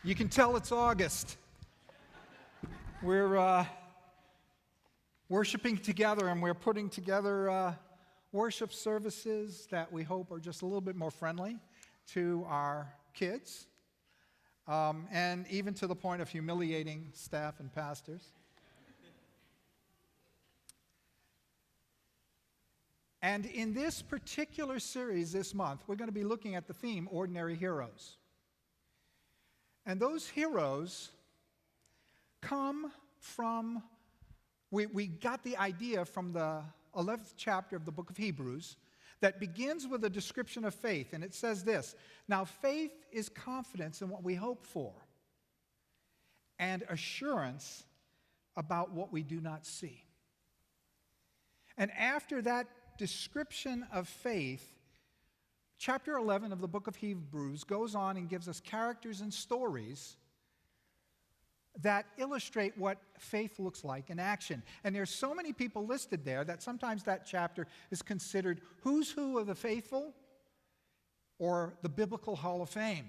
You can tell it's August. We're worshiping together, and we're putting together worship services that we hope are just a little bit more friendly to our kids, and even to the point of humiliating staff and pastors. And in this particular series this month, we're going to be looking at the theme, Ordinary Heroes. And those heroes come from, we got the idea from the 11th chapter of the book of Hebrews that begins with a description of faith. And it says this: now faith is confidence in what we hope for and assurance about what we do not see. And after that description of faith, chapter 11 of the book of Hebrews goes on and gives us characters and stories that illustrate what faith looks like in action. And there's so many people listed there that sometimes that chapter is considered who's who of the faithful or the Biblical Hall of Fame.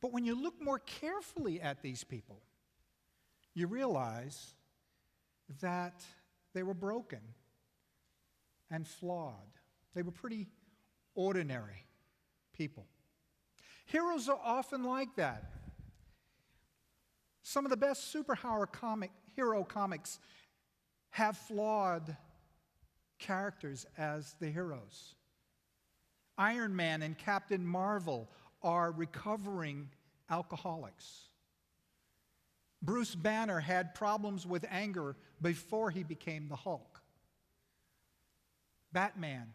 But when you look more carefully at these people, you realize that they were broken and flawed. They were pretty ordinary people. Heroes are often like that. Some of the best hero comics have flawed characters as the heroes. Iron Man and Captain Marvel are recovering alcoholics. Bruce Banner had problems with anger before he became the Hulk. Batman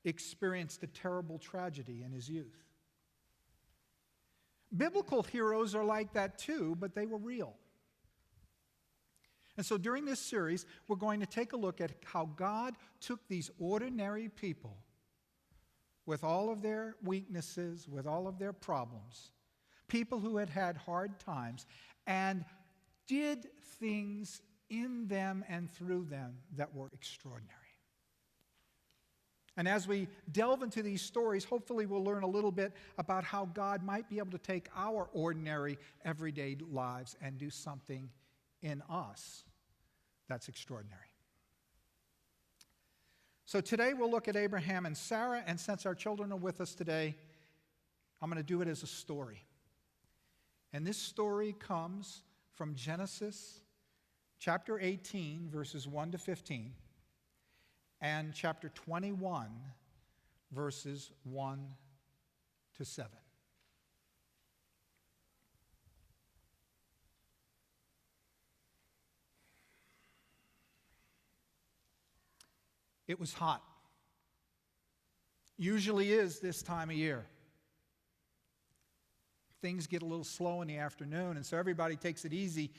experienced a terrible tragedy in his youth. Biblical heroes are like that too, but they were real. And so during this series, we're going to take a look at how God took these ordinary people with all of their weaknesses, with all of their problems, people who had had hard times, and did things in them and through them that were extraordinary. And as we delve into these stories, hopefully we'll learn a little bit about how God might be able to take our ordinary, everyday lives and do something in us that's extraordinary. So today we'll look at Abraham and Sarah, and since our children are with us today, I'm going to do it as a story. And this story comes from Genesis chapter 18, verses 1 to 15. And chapter 21, verses 1 to 7. It was hot. Usually is this time of year. Things get a little slow in the afternoon, and so everybody takes it easy,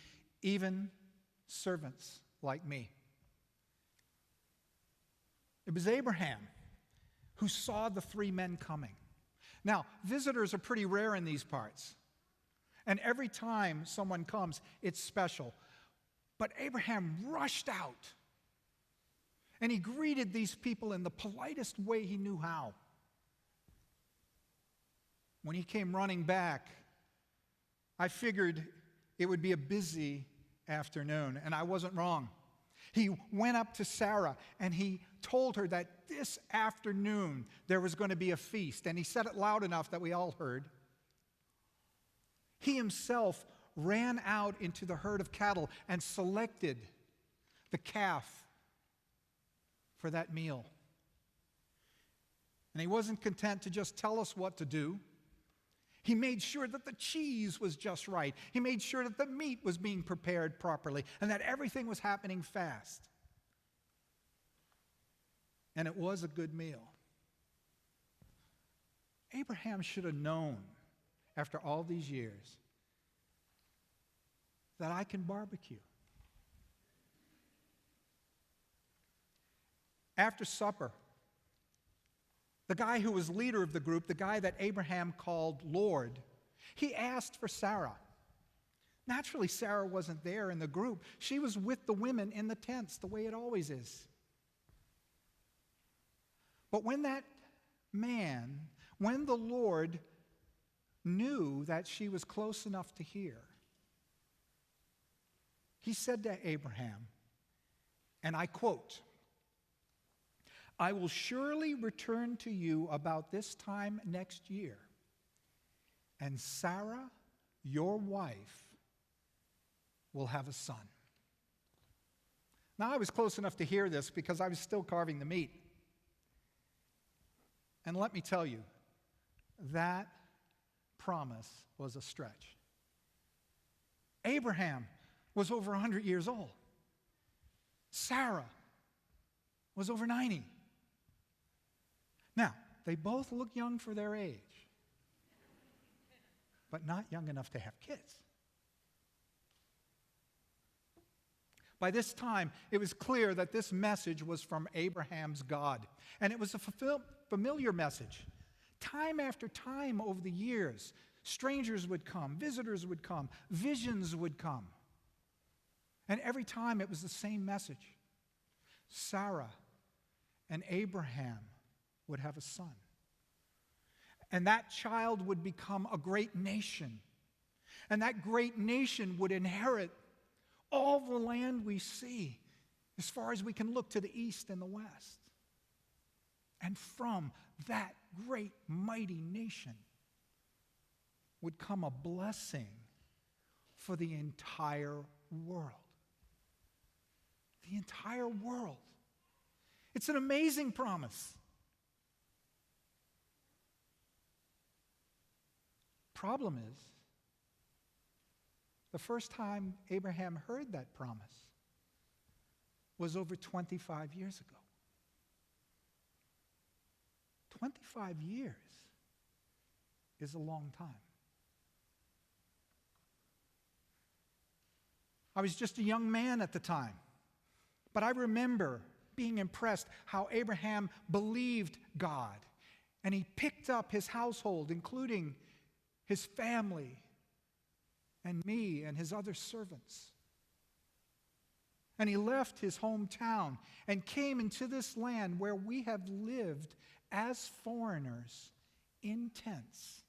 even servants like me. It was Abraham who saw the three men coming. Now, visitors are pretty rare in these parts. And every time someone comes, it's special. But Abraham rushed out. And he greeted these people in the politest way he knew how. When he came running back, I figured it would be a busy afternoon, and I wasn't wrong. He went up to Sarah and he told her that this afternoon there was going to be a feast, and he said it loud enough that we all heard. He himself ran out into the herd of cattle and selected the calf for that meal. And he wasn't content to just tell us what to do. He made sure that the cheese was just right. He made sure that the meat was being prepared properly and that everything was happening fast. And it was a good meal. Abraham should have known, after all these years, that I can barbecue. After supper, the guy who was leader of the group, the guy that Abraham called Lord, he asked for Sarah. Naturally, Sarah wasn't there in the group. She was with the women in the tents, the way it always is. But when the Lord knew that she was close enough to hear. He said to Abraham, and I quote, "I will surely return to you about this time next year, and Sarah, your wife, will have a son." Now, I was close enough to hear this because I was still carving the meat. And let me tell you, that promise was a stretch. Abraham was over 100 years old. Sarah was over 90. Now, they both look young for their age, but not young enough to have kids. By this time, it was clear that this message was from Abraham's God, and it was a familiar message. Time after time over the years, strangers would come, visitors would come, visions would come. And every time it was the same message. Sarah and Abraham would have a son. And that child would become a great nation. And that great nation would inherit all the land we see as far as we can look to the east and the west. And from that great, mighty nation would come a blessing for the entire world. The entire world. It's an amazing promise. Problem is, the first time Abraham heard that promise was over 25 years ago. 25 years is a long time. I was just a young man at the time, but I remember being impressed how Abraham believed God, and he picked up his household, including his family and me and his other servants. And he left his hometown and came into this land where we have lived as foreigners in tents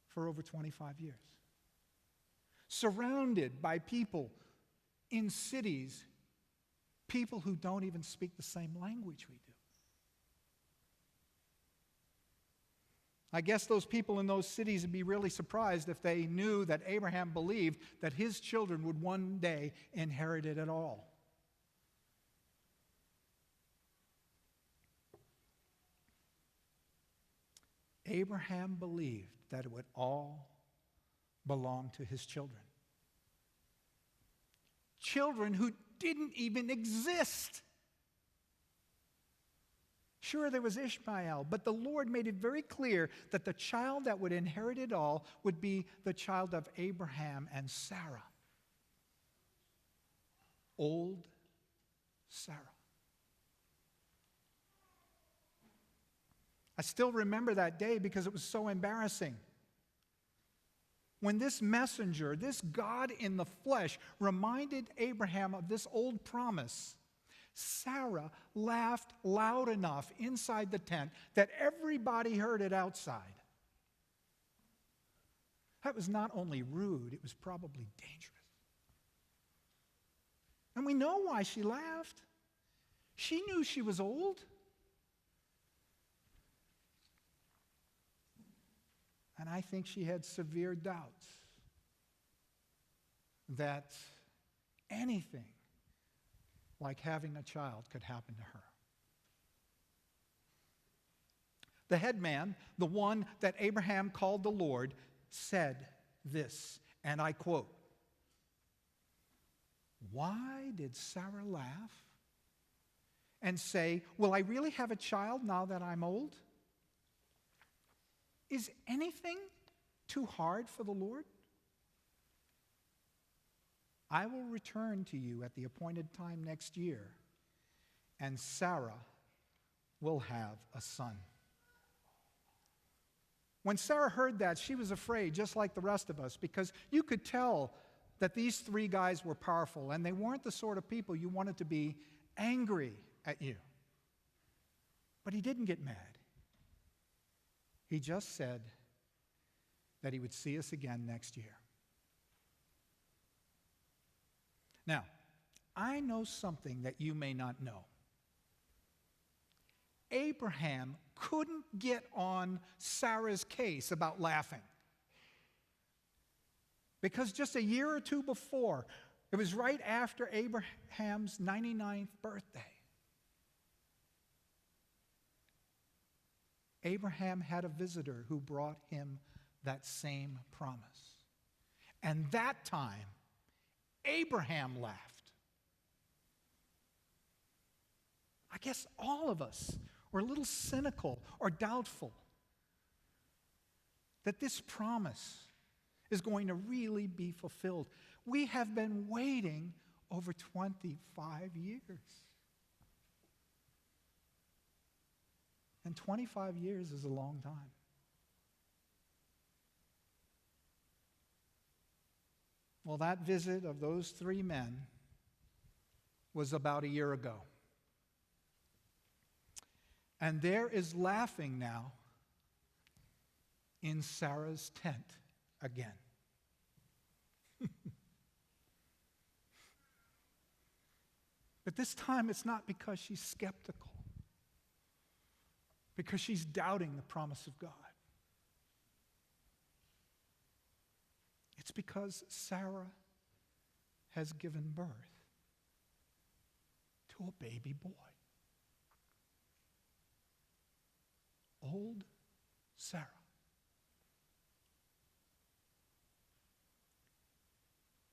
for over 25 years. Surrounded by people in cities, people who don't even speak the same language we do. I guess those people in those cities would be really surprised if they knew that Abraham believed that his children would one day inherit it all. Abraham believed that it would all belong to his children. Children who didn't even exist. Sure, there was Ishmael, but the Lord made it very clear that the child that would inherit it all would be the child of Abraham and Sarah. Old Sarah. I still remember that day because it was so embarrassing. When this messenger, this God in the flesh, reminded Abraham of this old promise, Sarah laughed loud enough inside the tent that everybody heard it outside. That was not only rude, it was probably dangerous. And we know why she laughed. She knew she was old. And I think she had severe doubts that anything like having a child could happen to her. The head man, the one that Abraham called the Lord, said this, and I quote, "Why did Sarah laugh and say, 'Will I really have a child now that I'm old?' Is anything too hard for the Lord? I will return to you at the appointed time next year, and Sarah will have a son." When Sarah heard that, she was afraid, just like the rest of us, because you could tell that these three guys were powerful, and they weren't the sort of people you wanted to be angry at you. But he didn't get mad. He just said that he would see us again next year. Now, I know something that you may not know. Abraham couldn't get on Sarah's case about laughing. Because just a year or two before, it was right after Abraham's 99th birthday, Abraham had a visitor who brought him that same promise. And that time, Abraham laughed. I guess all of us were a little cynical or doubtful that this promise is going to really be fulfilled. We have been waiting over 25 years. And 25 years is a long time. Well, that visit of those three men was about a year ago. And there is laughing now in Sarah's tent again. But this time it's not because she's skeptical, because she's doubting the promise of God. It's because Sarah has given birth to a baby boy. Old Sarah.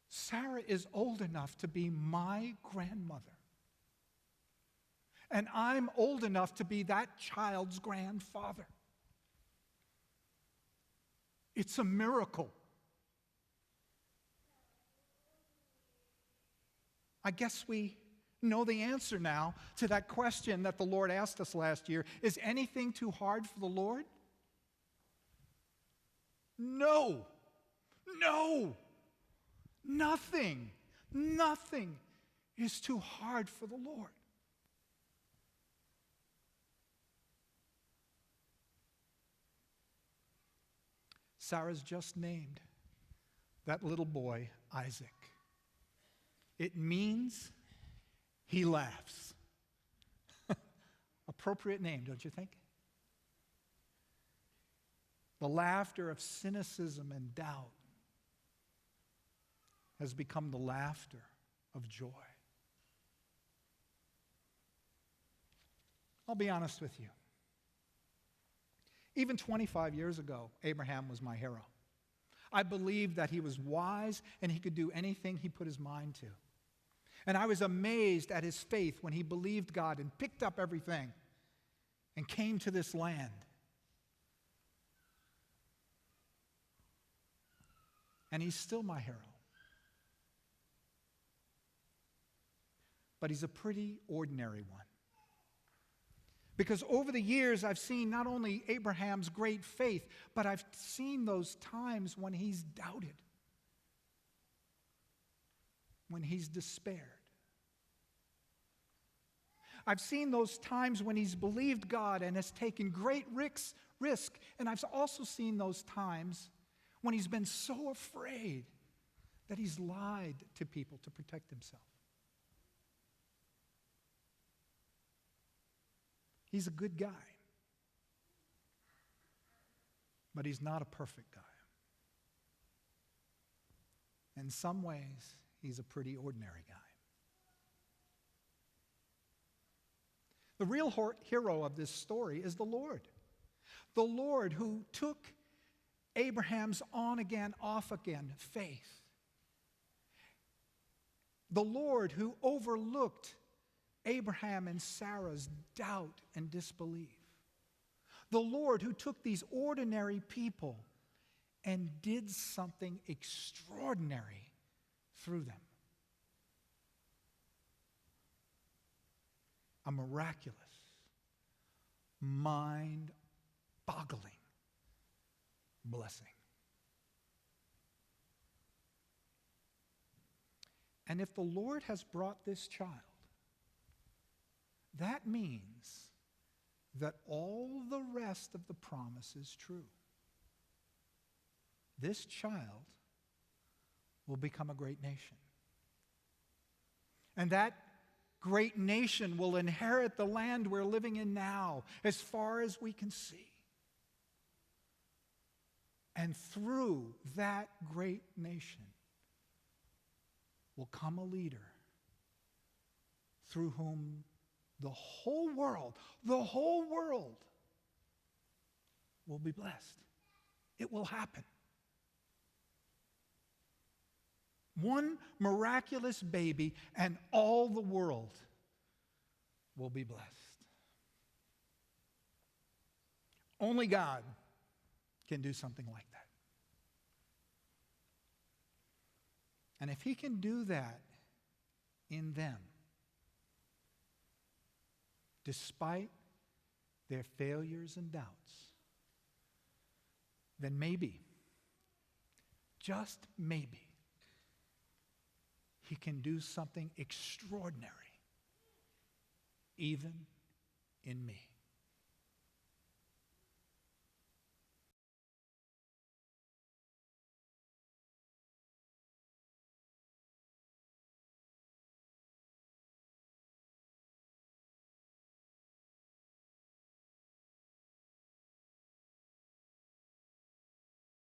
Sarah is old enough to be my grandmother. And I'm old enough to be that child's grandfather. It's a miracle. I guess we know the answer now to that question that the Lord asked us last year. Is anything too hard for the Lord? No. No. Nothing is too hard for the Lord. Sarah's just named that little boy Isaac. It means he laughs. Appropriate name, don't you think? The laughter of cynicism and doubt has become the laughter of joy. I'll be honest with you. Even 25 years ago, Abraham was my hero. I believed that he was wise and he could do anything he put his mind to. And I was amazed at his faith when he believed God and picked up everything and came to this land. And he's still my hero. But he's a pretty ordinary one. Because over the years, I've seen not only Abraham's great faith, but I've seen those times when he's doubted, when he's despaired. I've seen those times when he's believed God and has taken great risk, and I've also seen those times when he's been so afraid that he's lied to people to protect himself. He's a good guy, but he's not a perfect guy. In some ways, he's a pretty ordinary guy. The real hero of this story is the Lord. The Lord who took Abraham's on-again, off-again faith. The Lord who overlooked Abraham and Sarah's doubt and disbelief. The Lord who took these ordinary people and did something extraordinary through them. A miraculous, mind-boggling blessing. And if the Lord has brought this child, that means that all the rest of the promise is true. This child will become a great nation. And that great nation will inherit the land we're living in now, as far as we can see. And through that great nation will come a leader through whom the whole world will be blessed. It will happen. One miraculous baby and all the world will be blessed. Only God can do something like that. And if He can do that in them, despite their failures and doubts, then maybe, just maybe, He can do something extraordinary even in me.